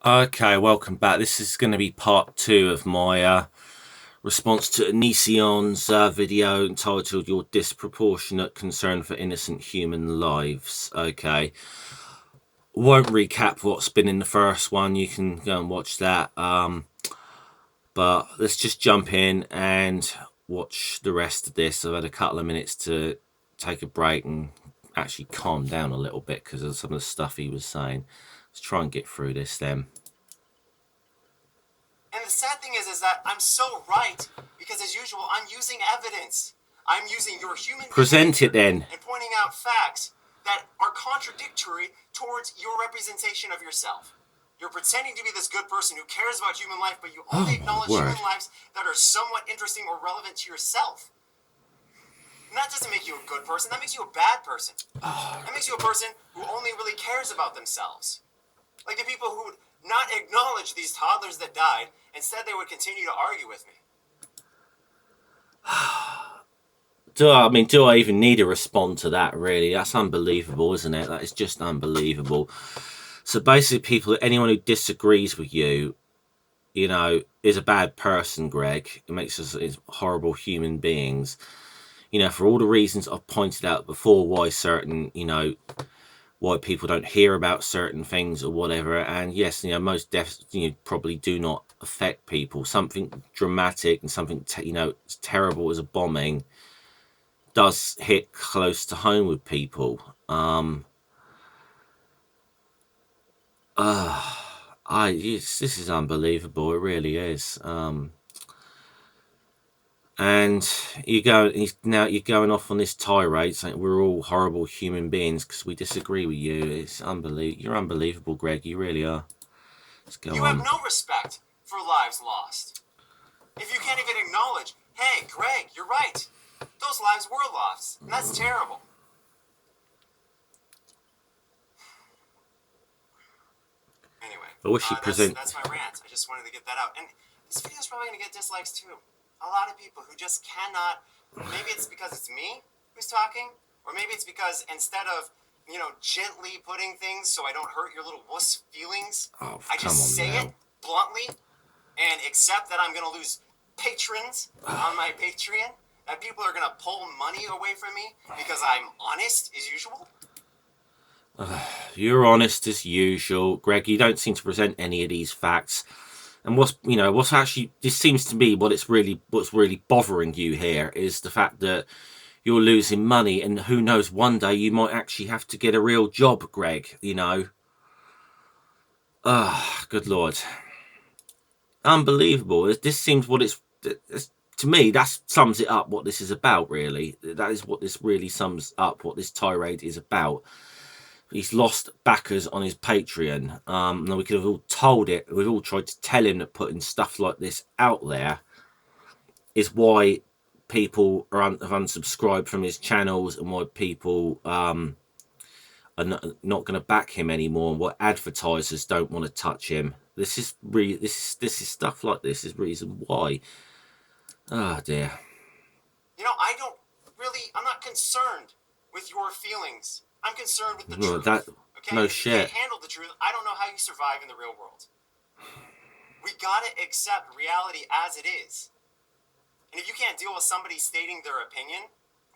Okay, welcome back. This is going to be part 2 of my response to Onision's video entitled Your Disproportionate Concern for Innocent Human Lives. Okay, won't recap what's been in the first one. You can go and watch that. But let's just jump in and watch the rest of this. I've had a couple of minutes to take a break and actually calm down a little bit because of some of the stuff he was saying. Let's try and get through this then. And the sad thing is that I'm so right because, as usual, I'm using evidence. I'm using your human Present it then. And pointing out facts that are contradictory towards your representation of yourself. You're pretending to be this good person who cares about human life, but you only acknowledge human lives that are somewhat interesting or relevant to yourself. And that doesn't make you a good person. That makes you a bad person. That makes you a person who only really cares about themselves. Like the people who would not acknowledge these toddlers that died. Instead, they would continue to argue with me. Do I even need to respond to that, really? That's unbelievable, isn't it? That is just unbelievable. So basically, anyone who disagrees with you, is a bad person, Greg. It makes us horrible human beings. For all the reasons I've pointed out before, why certain, why people don't hear about certain things or whatever. And yes, most deaths, probably do not affect people. Something dramatic and something, as terrible as a bombing does hit close to home with people. This is unbelievable. It really is. And you're going off on this tirade saying we're all horrible human beings because we disagree with you. It's unbelievable. You're unbelievable, Greg. You really are. Let's go on. You have no respect for lives lost. If you can't even acknowledge, hey, Greg, you're right. Those lives were lost, and that's terrible. Anyway, I wish you'd present. That's my rant. I just wanted to get that out. And this video's probably going to get dislikes too. A lot of people who just cannot. Maybe it's because it's me who's talking, or maybe it's because instead of gently putting things so I don't hurt your little wuss feelings, I just say it bluntly and accept that I'm going to lose patrons on my Patreon. That people are going to pull money away from me because I'm honest as usual. You're honest as usual, Greg. You don't seem to present any of these facts. And what's actually, this seems to me what's really bothering you here is the fact that you're losing money, and who knows, one day you might actually have to get a real job, Greg. Good Lord. Unbelievable. This seems to me, that sums it up what this is about, really. That is what this really sums up, what this tirade is about. He's lost backers on his Patreon. Now we could have all told it. We've all tried to tell him that putting stuff like this out there is why people have unsubscribed from his channels, and why people are not going to back him anymore, and why advertisers don't want to touch him. This is stuff like this is reason why. Oh dear. I'm not concerned with your feelings. I'm concerned with the truth. Okay? No if shit. You can't handle the truth. I don't know how you survive in the real world. We gotta accept reality as it is. And if you can't deal with somebody stating their opinion,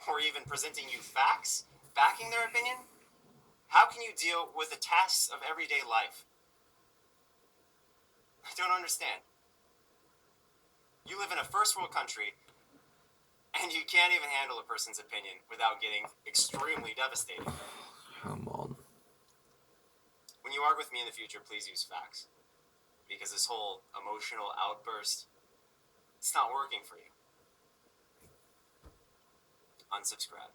or even presenting you facts backing their opinion, how can you deal with the tasks of everyday life? I don't understand. You live in a first world country, and you can't even handle a person's opinion without getting extremely devastated. Come on. When you argue with me in the future, please use facts. Because this whole emotional outburst, it's not working for you. Unsubscribe.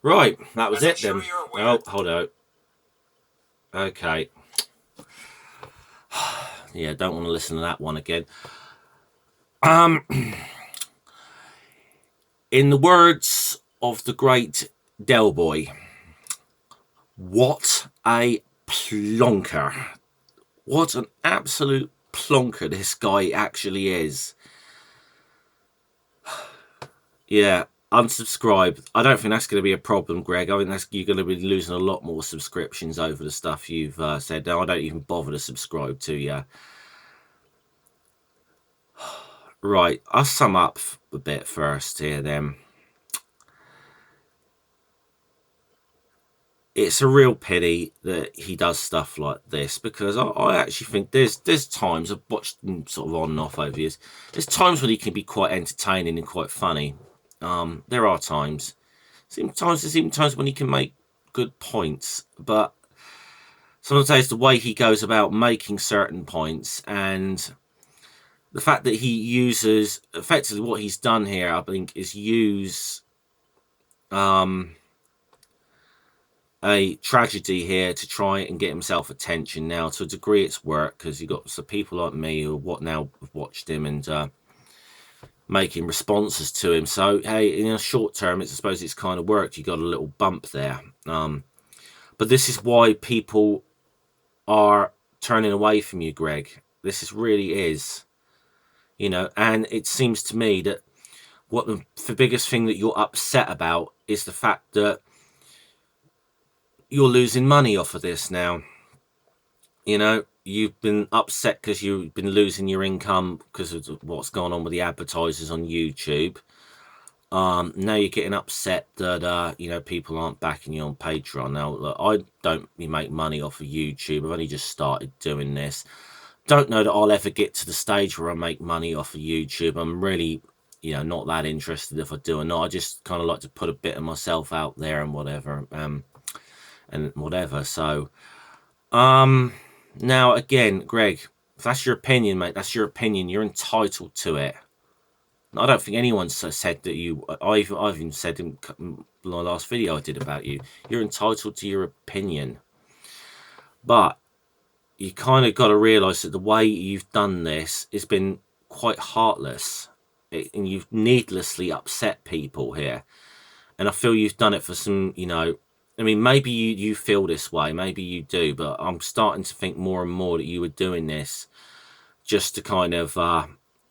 Right, that was it Sure then. Oh, hold on. Okay. Yeah, don't want to listen to that one again. In the words of the great Del Boy, what a plonker. What an absolute plonker this guy actually is. Yeah, unsubscribe. I don't think that's going to be a problem, Greg. I think you're going to be losing a lot more subscriptions over the stuff you've said. Now, I don't even bother to subscribe to you. Right, I'll sum up a bit first here then. It's a real pity that he does stuff like this, because I actually think there's times I've watched him sort of on and off over years. There's times when he can be quite entertaining and quite funny. There are times. There's even times when he can make good points, but sometimes it's the way he goes about making certain points, and the fact that he uses, effectively what he's done here, I think, is use a tragedy here to try and get himself attention. Now, to a degree, it's worked, because you've got some people like me who have watched him and making responses to him. So, hey, in a short term, I suppose it's kind of worked. You got a little bump there. But this is why people are turning away from you, Greg. This really is. And it seems to me that the biggest thing that you're upset about is the fact that you're losing money off of this now. You've been upset because you've been losing your income because of what's going on with the advertisers on YouTube. Now you're getting upset that people aren't backing you on Patreon. Now, look, I don't make money off of YouTube. I've only just started doing this. Don't know that I'll ever get to the stage where I make money off of YouTube. I'm really, not that interested if I do or not. I just kind of like to put a bit of myself out there and whatever, So, now again, Greg, if that's your opinion, mate, that's your opinion. You're entitled to it. I don't think anyone's said that you. I've even said in the last video I did about you. You're entitled to your opinion, but you kind of got to realise that the way you've done this has been quite heartless, and you've needlessly upset people here. And I feel you've done it for some, I mean, maybe you feel this way, maybe you do, but I'm starting to think more and more that you were doing this just to kind of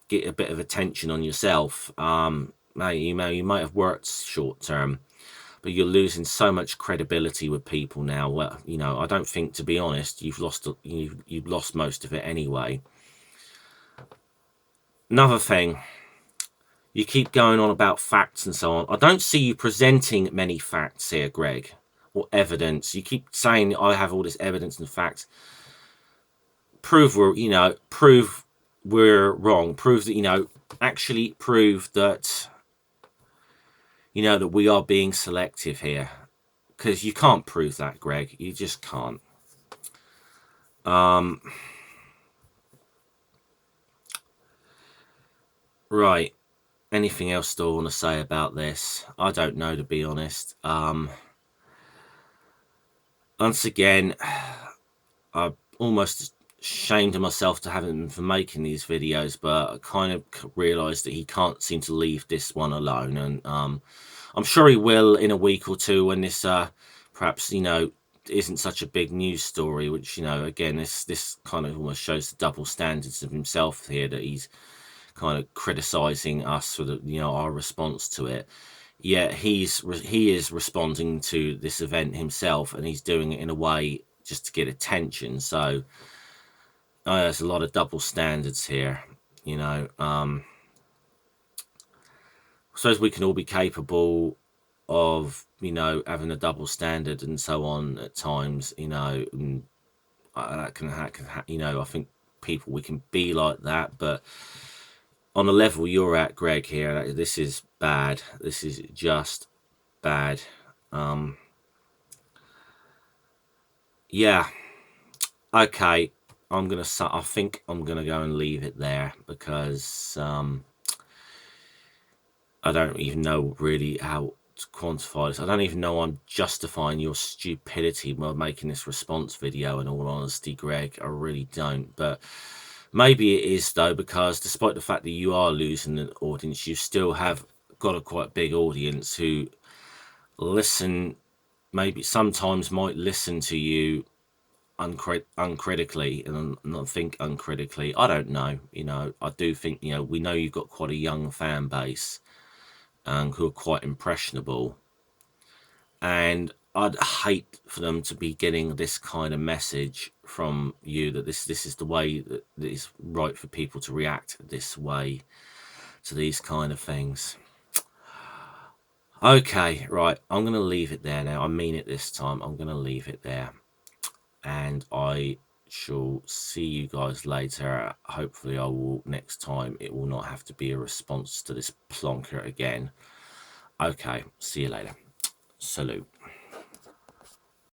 get a bit of attention on yourself. You might have worked short term, but you're losing so much credibility with people now. Well, I don't think, to be honest, you've lost most of it anyway. Another thing, you keep going on about facts and so on. I don't see you presenting many facts here, Greg, or evidence. You keep saying I have all this evidence and facts. Prove we're wrong. Prove that, actually prove that, that we are being selective here. Because you can't prove that, Greg. You just can't. Right. Anything else still want to say about this? I don't know, to be honest. Once again, I almost ashamed of myself to having for making these videos, but I kind of realised that he can't seem to leave this one alone, and I'm sure he will in a week or two when this perhaps isn't such a big news story, which again this kind of almost shows the double standards of himself here, that he's kind of criticizing us for our response to it. Yeah, he is responding to this event himself, and he's doing it in a way just to get attention. So there's a lot of double standards here. I suppose we can all be capable of having a double standard and so on at times. And that can I think people, we can be like that, but on the level you're at, Greg, here, this is bad. This is just bad. Yeah. Okay. I think I'm gonna go and leave it there, because I don't even know really how to quantify this. I don't even know I'm justifying your stupidity by making this response video, in all honesty, Greg. I really don't. But maybe it is, though, because despite the fact that you are losing an audience, you still have got a quite big audience who listen, maybe sometimes might listen to you uncritically, and not think uncritically. I don't know. I do think, we know you've got quite a young fan base, who are quite impressionable. And I'd hate for them to be getting this kind of message from you that this is the way that is right for people to react this way to these kind of things. Okay, right, I'm going to leave it there now. I mean it this time. I'm going to leave it there. And I shall see you guys later. Hopefully I will, next time, it will not have to be a response to this plonker again. Okay, see you later. Salute.